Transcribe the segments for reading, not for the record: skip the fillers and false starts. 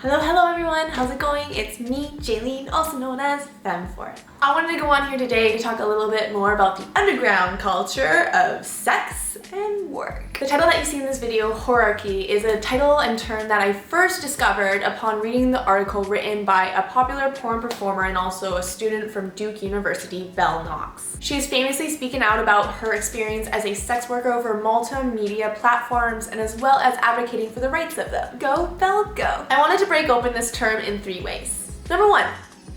Hello everyone, how's it going? It's me, Jaylene, also known as Femme4. I wanted to go on here today to talk a little bit more about the underground culture of sex and work. The title that you see in this video, Whorearchy, is a title and term that I first discovered upon reading the article written by a popular porn performer and also a student from Duke University, Belle Knox. She is famously speaking out about her experience as a sex worker over multimedia platforms and as well as advocating for the rights of them. Go, Belle, go! I wanted to break open this term in 3 ways. Number 1,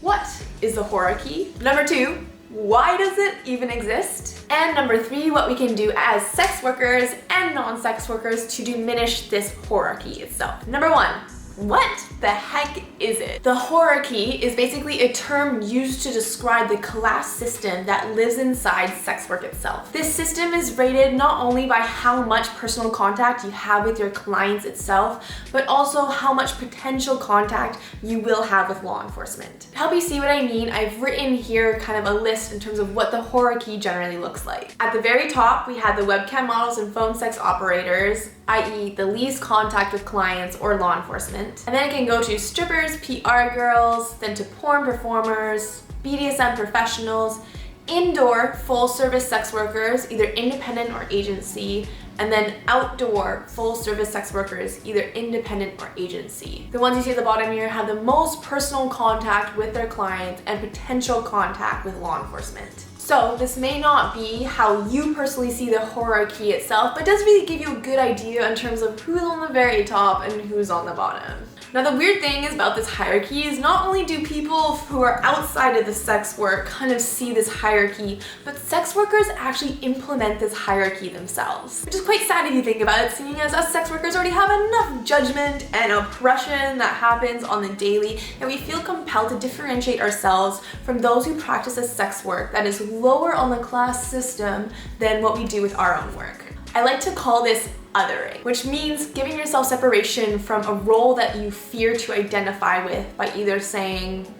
what is the Whorearchy? Number 2, why does it even exist? And number 3, what we can do as sex workers and non-sex workers to diminish this Whorearchy itself. Number 1, what the heck is it? The Whorearchy is basically a term used to describe the class system that lives inside sex work itself. This system is rated not only by how much personal contact you have with your clients itself, but also how much potential contact you will have with law enforcement. To help you see what I mean, I've written here kind of a list in terms of what the Whorearchy generally looks like. At the very top, we have the webcam models and phone sex operators, i.e. the least contact with clients or law enforcement. And then it can go to strippers, PR girls, then to porn performers, BDSM professionals, indoor full-service sex workers, either independent or agency, and then outdoor full-service sex workers, either independent or agency. The ones you see at the bottom here have the most personal contact with their clients and potential contact with law enforcement. So this may not be how you personally see the Whorearchy itself, but does really give you a good idea in terms of who's on the very top and who's on the bottom. Now the weird thing is about this hierarchy is not only do people who are outside of the sex work kind of see this hierarchy, but sex workers actually implement this hierarchy themselves. Which is quite sad if you think about it, seeing as us sex workers already have enough judgment and oppression that happens on the daily, and we feel compelled to differentiate ourselves from those who practice a sex work that is lower on the class system than what we do with our own work. I like to call this othering, which means giving yourself separation from a role that you fear to identify with by either saying,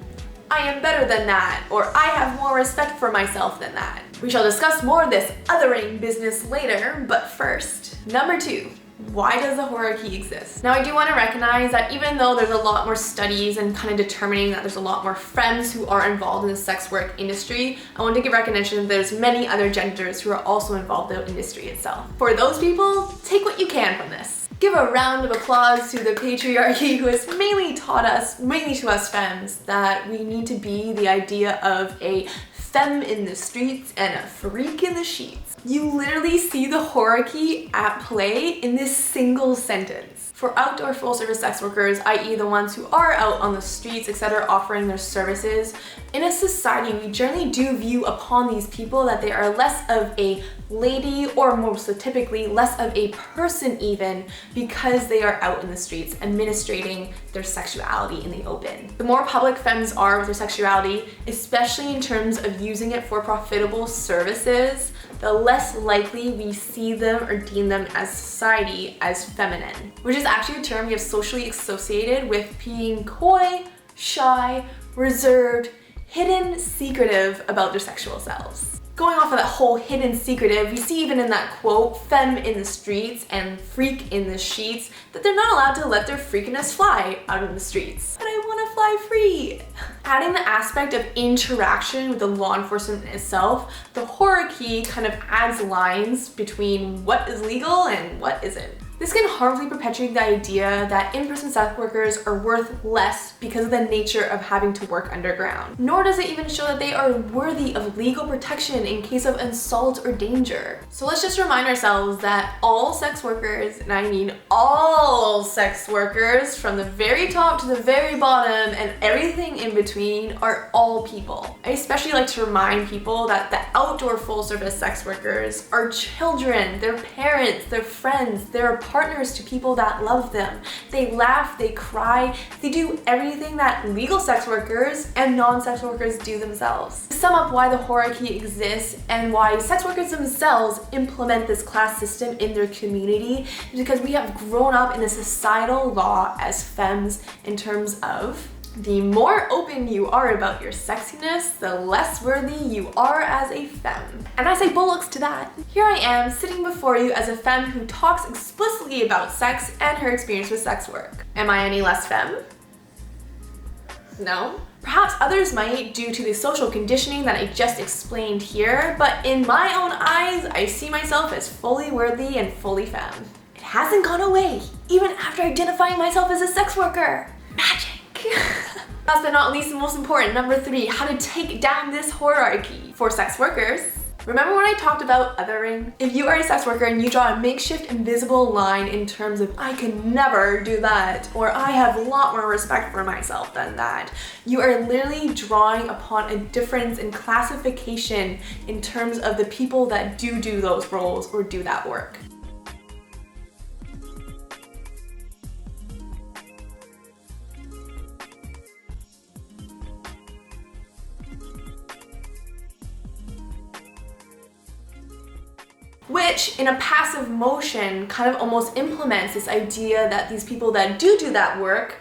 I am better than that, or I have more respect for myself than that. We shall discuss more of this othering business later, but first, number 2. Why does the Whorearchy exist? Now I do want to recognize that even though there's a lot more studies and kind of determining that there's a lot more femmes who are involved in the sex work industry, I want to give recognition that there's many other genders who are also involved in the industry itself. For those people, take what you can from this. Give a round of applause to the patriarchy who has mainly taught us, mainly to us femmes, that we need to be the idea of a femme in the streets and a freak in the sheets. You literally see the Whorearchy at play in this single sentence. For outdoor full-service sex workers, i.e. the ones who are out on the streets, etc., offering their services, in a society we generally do view upon these people that they are less of a lady, or more so typically less of a person even, because they are out in the streets administrating their sexuality in the open. The more public femmes are with their sexuality, especially in terms of using it for profitable services, the less likely we see them or deem them as society as feminine, which is actually a term we have socially associated with being coy, shy, reserved, hidden, secretive about their sexual selves. Going off of that whole hidden secretive, we see even in that quote, femme in the streets and freak in the sheets, that they're not allowed to let their freakiness fly out in the streets. But I want to fly free! Adding the aspect of interaction with the law enforcement itself, the Whorearchy kind of adds lines between what is legal and what isn't. This can harmfully perpetuate the idea that in-person sex workers are worth less because of the nature of having to work underground. Nor does it even show that they are worthy of legal protection in case of assault or danger. So let's just remind ourselves that all sex workers, and I mean all sex workers, from the very top to the very bottom and everything in between, are all people. I especially like to remind people that the outdoor full-service sex workers are children, their parents, their friends, their partners to people that love them. They laugh, they cry, they do everything that legal sex workers and non-sex workers do themselves. To sum up why the Whorearchy exists and why sex workers themselves implement this class system in their community is because we have grown up in a societal law as femmes in terms of the more open you are about your sexiness, the less worthy you are as a femme. And I say bollocks to that. Here I am sitting before you as a femme who talks explicitly about sex and her experience with sex work. Am I any less femme? No? Perhaps others might due to the social conditioning that I just explained here, but in my own eyes, I see myself as fully worthy and fully femme. It hasn't gone away, even after identifying myself as a sex worker. Magic! Last but not least, the most important, number 3, how to take down this whorearchy. For sex workers, remember when I talked about othering? If you are a sex worker and you draw a makeshift invisible line in terms of I can never do that, or I have a lot more respect for myself than that, you are literally drawing upon a difference in classification in terms of the people that do those roles or do that work. Which in a passive motion kind of almost implements this idea that these people that do that work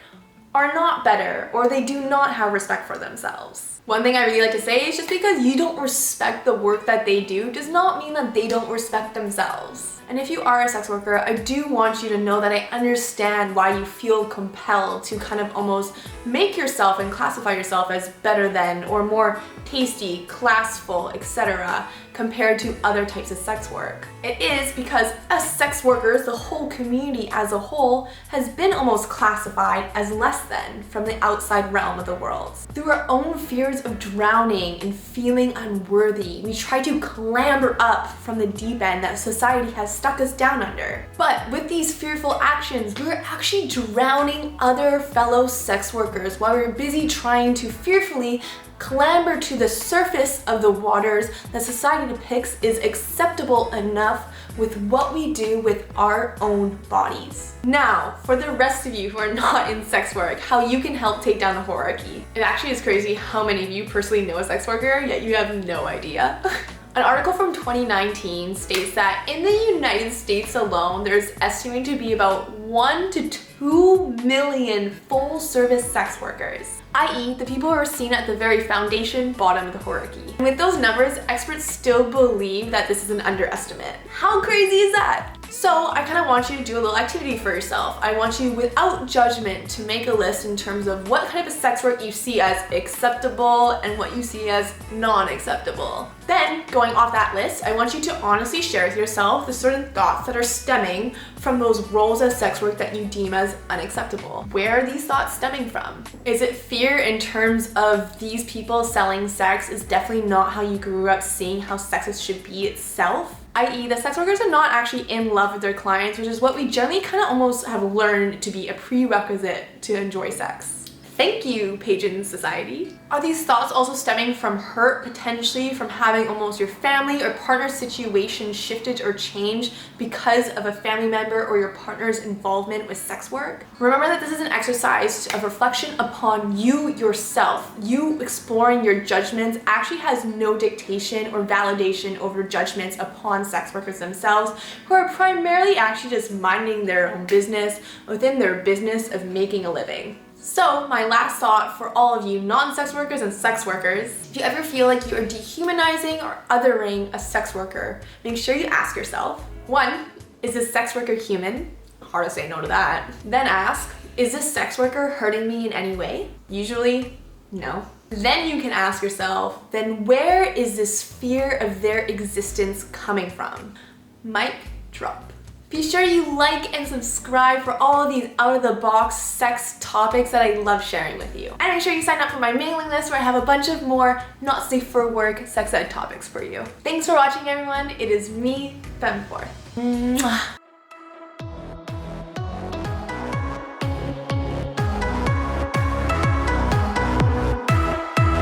are not better, or they do not have respect for themselves. One thing I really like to say is just because you don't respect the work that they do does not mean that they don't respect themselves. And if you are a sex worker, I do want you to know that I understand why you feel compelled to kind of almost make yourself and classify yourself as better than or more tasty, classful, etc. compared to other types of sex work. It is because us sex workers, the whole community as a whole, has been almost classified as less than from the outside realm of the world. Through our own fears of drowning and feeling unworthy, we try to clamber up from the deep end that society has stuck us down under. But with these fearful actions, we're actually drowning other fellow sex workers while we're busy trying to fearfully clamber to the surface of the waters that society depicts is acceptable enough with what we do with our own bodies. Now, for the rest of you who are not in sex work, how you can help take down the whorearchy. It actually is crazy how many of you personally know a sex worker, yet you have no idea. An article from 2019 states that in the United States alone, there's estimated to be about 1 to 2 million full-service sex workers, i.e. the people who are seen at the very foundation bottom of the whorearchy. And with those numbers, experts still believe that this is an underestimate. How crazy is that? So I kind of want you to do a little activity for yourself. I want you, without judgment, to make a list in terms of what kind of sex work you see as acceptable and what you see as non-acceptable. Then, going off that list, I want you to honestly share with yourself the certain thoughts that are stemming from those roles as sex work that you deem as unacceptable. Where are these thoughts stemming from? Is it fear in terms of these people selling sex is definitely not how you grew up seeing how sex should be itself? i.e. the sex workers are not actually in love with their clients, which is what we generally kind of almost have learned to be a prerequisite to enjoy sex. Thank you, pagan society. Are these thoughts also stemming from hurt, potentially from having almost your family or partner situation shifted or changed because of a family member or your partner's involvement with sex work? Remember that this is an exercise of reflection upon you yourself. You exploring your judgments actually has no dictation or validation over judgments upon sex workers themselves, who are primarily actually just minding their own business within their business of making a living. So my last thought for all of you non-sex workers and sex workers, if you ever feel like you are dehumanizing or othering a sex worker, make sure you ask yourself, 1, is this sex worker human? Hard to say no to that. Then ask, is this sex worker hurting me in any way? Usually, no. Then you can ask yourself, then where is this fear of their existence coming from? Mic drop. Be sure you like and subscribe for all of these out-of-the-box sex topics that I love sharing with you. And make sure you sign up for my mailing list where I have a bunch of more not safe for work sex ed topics for you. Thanks for watching, everyone. It is me, Femme4. Mwah.